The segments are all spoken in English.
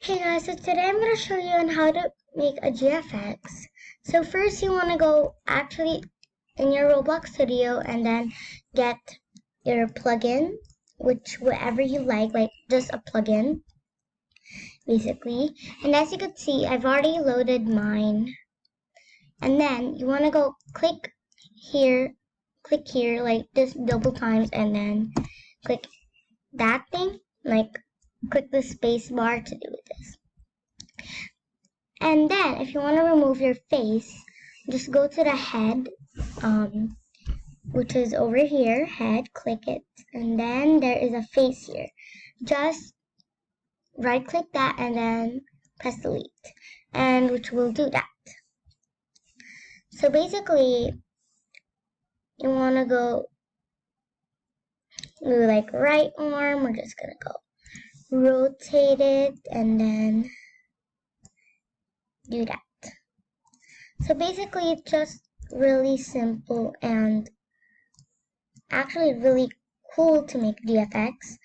Hey guys, so today I'm going to show you on how to make a GFX. So first you want to go actually in your Roblox Studio and then get your plugin, which whatever you like just a plugin basically. And as you can see, I've already loaded mine. And then you want to go click here like this double times and then click that thing, like click the space bar to do this. And then if you want to remove your face, just go to the head, which is over here, head, click it, and then there is a face here. Just right click that and then press delete, and which will do that. So basically, you want to go do like right arm, we're just going to go rotate it and then do that. So basically, it's just really simple and actually really cool to make GFX.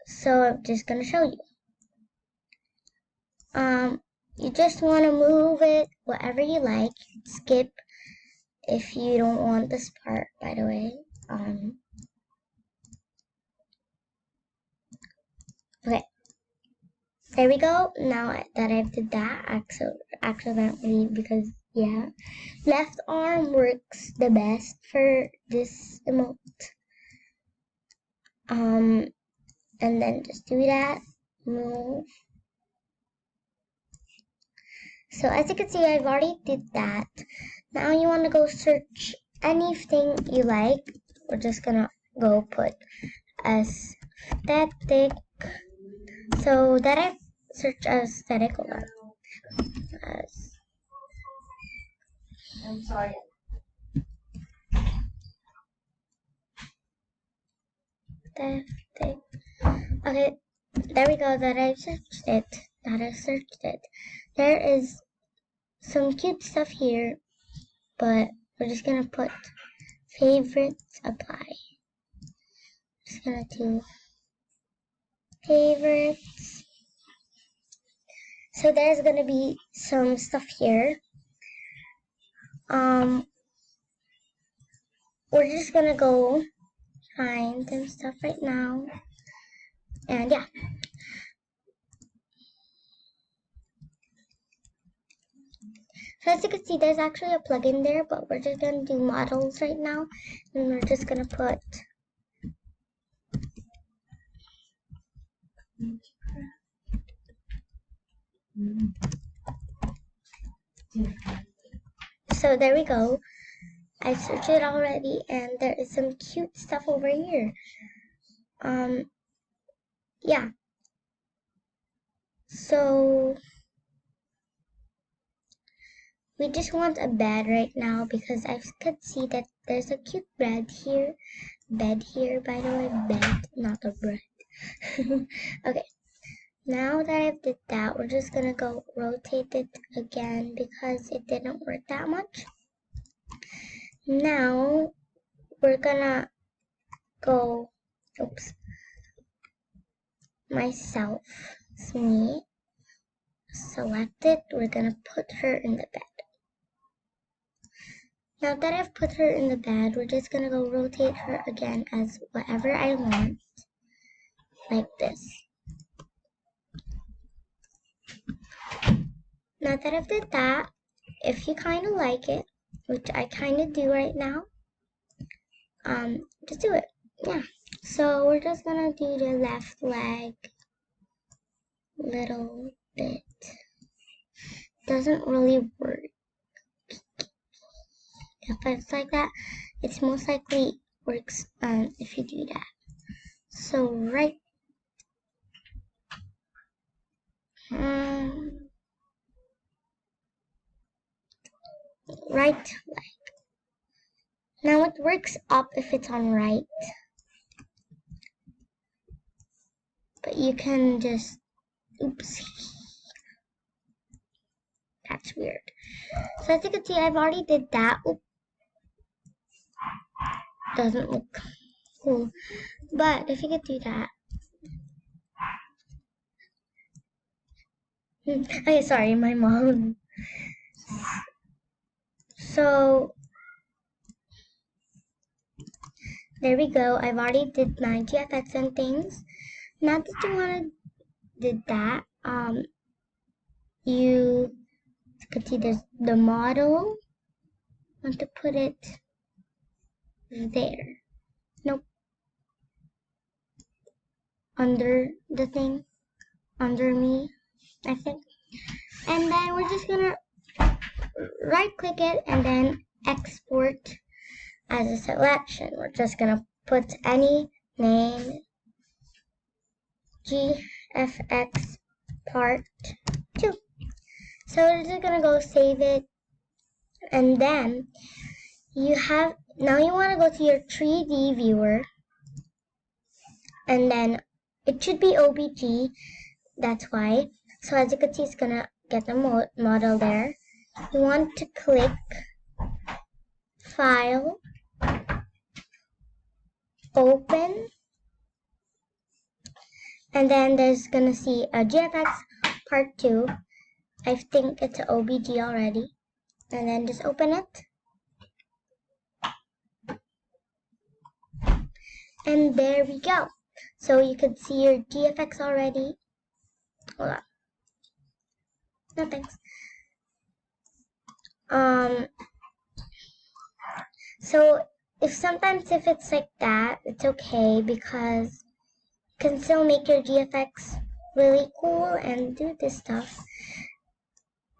So I'm just gonna show you. You just want to move it whatever you like. Skip if you don't want this part, by the way. Okay, there we go. Now that I've did that accidentally, because yeah, left arm works the best for this emote. And then just do that, move. So as you can see, I've already did that. Now you want to go search anything you like. We're just gonna go put aesthetic. So that I search aesthetic. Hold on. I'm sorry. Aesthetic. Okay, there we go. That I searched it. There is some cute stuff here, but we're just gonna put favorites apply. Just gonna do favorites. So there's gonna be some stuff here. We're just gonna go find some stuff right now, and yeah. So as you can see, there's actually a plugin there, but we're just gonna do models right now, and we're just gonna put So there we go. I searched it already, and there is some cute stuff over here. Yeah. So we just want a bed right now because I could see that there's a cute bed here. Bed here, by the way, bed, not a bread. Okay. Now that I've did that, we're just gonna go rotate it again because it didn't work that much. Now we're gonna go, myself, it's me, select it, we're gonna put her in the bed. Now that I've put her in the bed, we're just gonna go rotate her again as whatever I want, like this. Now that I've did that, if you kind of like it, which I kind of do right now, just do it. Yeah. So we're just gonna do the left leg little bit. Doesn't really work. If it's like that, it's most likely works if you do that. So right leg. Now it works up if it's on right, but you can just, that's weird. So as you can see, I've already did that. Doesn't look cool, but if you could do that, Okay, sorry, my mom. So there we go. I've already did my GFX and things. Now that you wanna did that, you could see there's the model. Want to put it there. Nope. Under the thing. Under me, I think. And then we're just gonna right click it and then export as a selection. We're just gonna put any name, GFX part 2. So we're just gonna go save it, and then now you wanna go to your 3D viewer, and then it should be OBJ, that's why. So as you can see, it's gonna get the model there. You want to click File, Open, and then there's gonna see a GFX Part 2. I think it's an OBJ already. And then just open it. And there we go. So you can see your GFX already. Hold on. No thanks. So sometimes if it's like that, it's okay because you can still make your GFX really cool and do this stuff.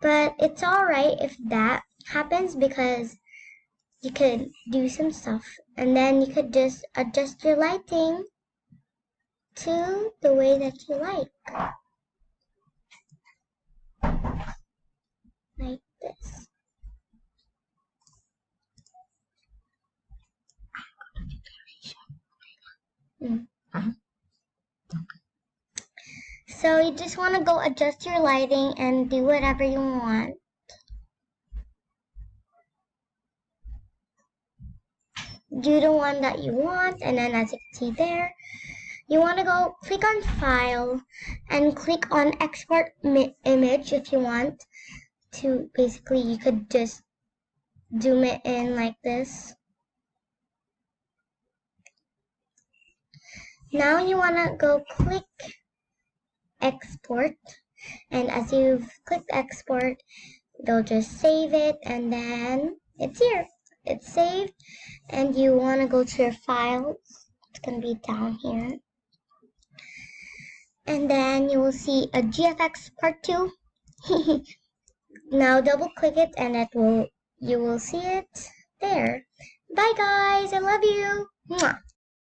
But it's alright if that happens because you could do some stuff and then you could just adjust your lighting to the way that you like. Like this. So you just want to go adjust your lighting and do whatever you want. Do the one that you want, and then as you can see there, you want to go click on File and click on Export Image if you want to. Basically, you could just zoom it in like this. Now you want to go click Export, and as you've clicked Export, they'll just save it, and then it's here. It's saved, and you want to go to your files. It's going to be down here. And then you will see a GFX Part 2. Now double click it and you will see it there. Bye guys, I love you. Mwah.